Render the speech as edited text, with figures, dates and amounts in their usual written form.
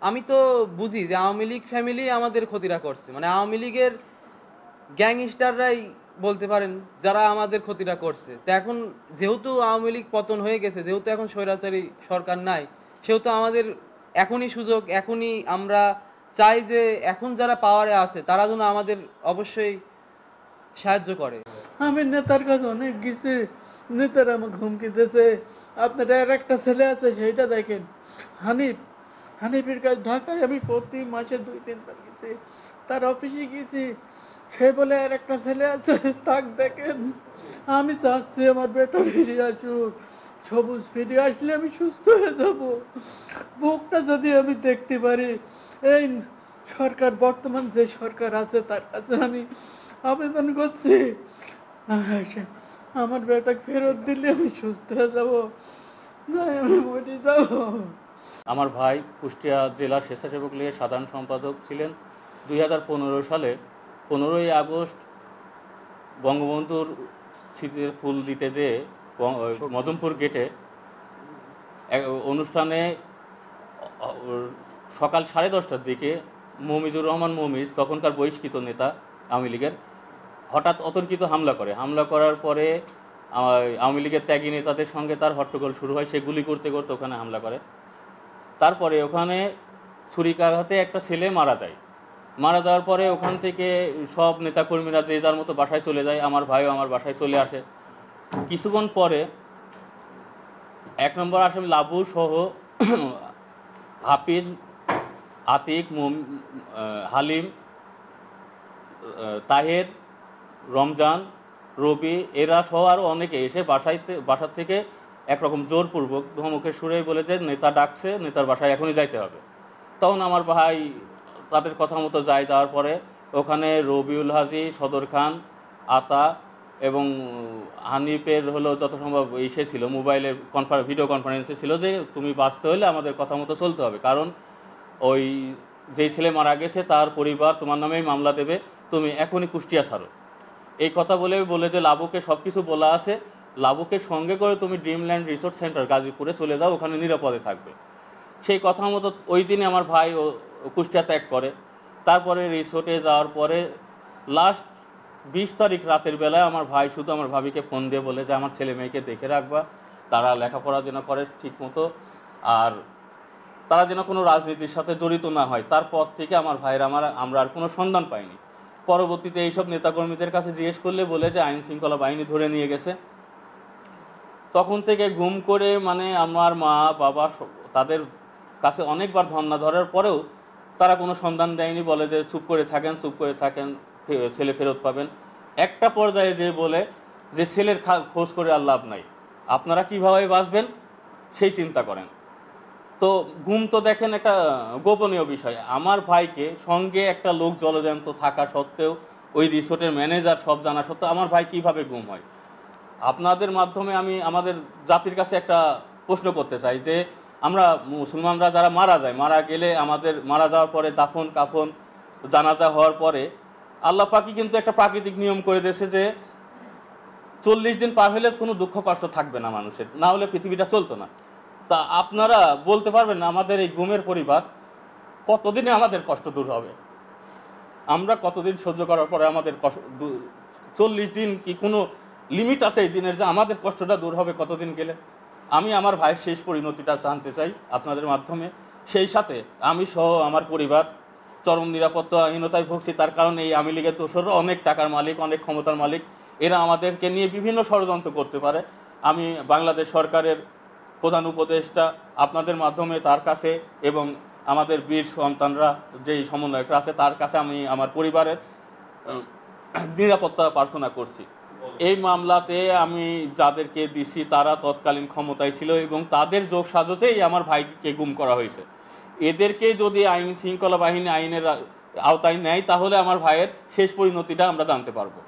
আমি তো বুঝি যে আওয়ামী লীগ ফ্যামিলি আমাদের ক্ষতিটা করছে। মানে আওয়ামী লীগের গ্যাংস্টাররাই বলতে পারেন যারা আমাদের ক্ষতিটা করছে। তো এখন যেহেতু আওয়ামী লীগ পতন হয়ে গেছে, যেহেতু এখন স্বৈরাচারী সরকার নাই, সেহেতু আমাদের এখনই সুযোগ, এখনই আমরা চাই যে এখন যারা পাওয়ারে আছে তারা যেন আমাদের অবশ্যই সাহায্য করে। আমি নেতার কাছে অনেক গেছি, নেতারা আমাকে হুমকি দিয়েছে। আপনার আর একটা ছেলে আছে সেইটা দেখেন, হানিফ। হানিফের কাছে ঢাকায় আমি প্রতি মাসে 2-3 বার গেছি, তার অফিসে গেছি। সে বলে আর একটা ছেলে আছে, তাক দেখেন। আমি চাচ্ছি আমার বেটা ফিরে আসুক, সবুজ ফিরে আসলে আমি সুস্থ হয়ে যাব। বুকটা যদি আমি দেখতে পারি, এই সরকার, বর্তমান যে সরকার আছে তার কাছে আমি আবেদন করছি, আমার বেটা ফেরত দিলে আমি সুস্থ হয়ে যাব, না আমি মরে যাব। আমার ভাই কুষ্টিয়া জেলা স্বেচ্ছাসেবক লীগের সাধারণ সম্পাদক ছিলেন। 2015 সালে 15ই আগস্ট বঙ্গবন্ধুর স্মৃতিতে ফুল দিতে যেয়ে মদনপুর গেটে অনুষ্ঠানে সকাল 10:30টার দিকে মমিজুর রহমান মমিজ, তখনকার বহিষ্কৃত নেতা আওয়ামী লীগের, হঠাৎ অতর্কিত হামলা করে। হামলা করার পরে আওয়ামী লীগের ত্যাগী নেতাদের সঙ্গে তার হট্টগোল শুরু হয়। সে গুলি করতে করতে ওখানে হামলা করে। তারপরে ওখানে ছুরিকাঘাতে একটা ছেলে মারা যায়। মারা যাওয়ার পরে ওখান থেকে সব নেতাকর্মীরা যে যার মতো বাসায় চলে যায়। আমার ভাইও আমার বাসায় চলে আসে। কিছুক্ষণ পরে 1 নম্বর আসামি লাবু সহ হাফিজ, আতিক, হালিম, তাহের, রমজান, রবি এরা সহ আরও অনেকে এসে বাসার থেকে একরকম জোরপূর্বক ধমকের সুরে বলে যে নেতা ডাকছে, নেতার বাসায় এখনই যাইতে হবে। তখন আমার ভাই তাদের কথা মতো যাওয়ার পরে ওখানে রবিউল হাজি, সদর খান, আতা এবং হানিফের হলো যত সম্ভব ইসে ছিল, মোবাইলের ভিডিও কনফারেন্সে ছিল যে তুমি বাঁচতে হলে আমাদের কথা মতো চলতে হবে, কারণ ওই যেই ছেলে মারা গেছে তার পরিবার তোমার নামেই মামলা দেবে, তুমি এখনই কুষ্টিয়া ছাড়ো। এই কথা বলে যে লাবুকে সব কিছু বলা আছে, লাবুকে সঙ্গে করে তুমি ড্রিমল্যান্ড রিসোর্ট সেন্টার গাজীপুরে চলে যাও, ওখানে নিরাপদে থাকবে। সেই কথা মতো ওই দিনে আমার ভাই কুষ্টিয়া ত্যাগ করে। তারপরে রিসোর্টে যাওয়ার পরে লাস্ট 20 তারিখ রাতের বেলায় আমার ভাই শুধু আমার ভাবিকে ফোন দিয়ে বলে যে আমার ছেলে মেয়েকে দেখে রাখবা, তারা লেখাপড়া যেন করে ঠিক মতো, আর তারা যেন কোনো রাজনীতির সাথে জড়িত না হয়। তারপর থেকে আমার ভাইয়ের আমরা আর কোনো সন্ধান পাইনি। পরবর্তীতে এইসব নেতাকর্মীদের কাছে জিজ্ঞেস করলে বলে যে আইন শৃঙ্খলা বাহিনী ধরে নিয়ে গেছে। তখন থেকে গুম করে মানে আমার মা বাবা তাদের কাছে অনেকবার ধর্ণা ধরার পরেও তারা কোনো সন্ধান দেয়নি। বলে যে চুপ করে থাকেন, ছেলে ফেরত পাবেন। একটা পর্যায়ে যে বলে যে ছেলের খোঁজ করে আর লাভ নাই, আপনারা কীভাবে বাঁচবেন সেই চিন্তা করেন। তো গুম তো দেখেন একটা গোপনীয় বিষয়। আমার ভাইকে সঙ্গে একটা লোক জলজ্যান্ত থাকা সত্ত্বেও, ওই রিসোর্টের ম্যানেজার সব জানা সত্ত্বেও আমার ভাই কীভাবে গুম হয়। আপনাদের মাধ্যমে আমি আমাদের জাতির কাছে একটা প্রশ্ন করতে চাই যে আমরা মুসলমানরা যারা মারা গেলে আমাদের মারা যাওয়ার পরে দাফন কাফন জানাজা হওয়ার পরে আল্লাহ পাকই কিন্তু একটা প্রাকৃতিক নিয়ম করে দিয়েছে যে 40 দিন পার হলে কোনো দুঃখ কষ্ট থাকবে না মানুষের, না হলে পৃথিবীটা চলতো না। তা আপনারা বলতে পারবেন না আমাদের এই গুমের পরিবার কতদিনে আমাদের কষ্ট দূর হবে? আমরা কতদিন সহ্য করার পরে আমাদের 40 দিন কি কোনো লিমিট আছে এই দিনের যে আমাদের কষ্টটা দূর হবে কতদিন গেলে? আমি আমার ভাইয়ের শেষ পরিণতিটা জানতে চাই আপনাদের মাধ্যমে। সেই সাথে আমি সহ আমার পরিবার চরম নিরাপত্তাহীনতায় ভুগছি। তার কারণে এই আওয়ামী লীগের দোসররা অনেক টাকার মালিক, অনেক ক্ষমতার মালিক, এরা আমাদেরকে নিয়ে বিভিন্ন ষড়যন্ত্র করতে পারে। আমি বাংলাদেশ সরকারের প্রধান উপদেষ্টা আপনাদের মাধ্যমে তার কাছে এবং আমাদের বীর সন্তানরা যেই সমন্বয়করা আছে তার কাছে আমি আমার পরিবারের নিরাপত্তা প্রার্থনা করছি। এই মামলাতে আমি যাদেরকে দিছি তারা তৎকালীন ক্ষমতায় ছিল এবং তাদের যোগ সাজসেই আমার ভাইকে গুম করা হয়েছে। এদেরকে যদি আইন শৃঙ্খলা বাহিনী আইনের আওতায় নেয় তাহলে আমার ভাইয়ের শেষ পরিণতিটা আমরা জানতে পারবো।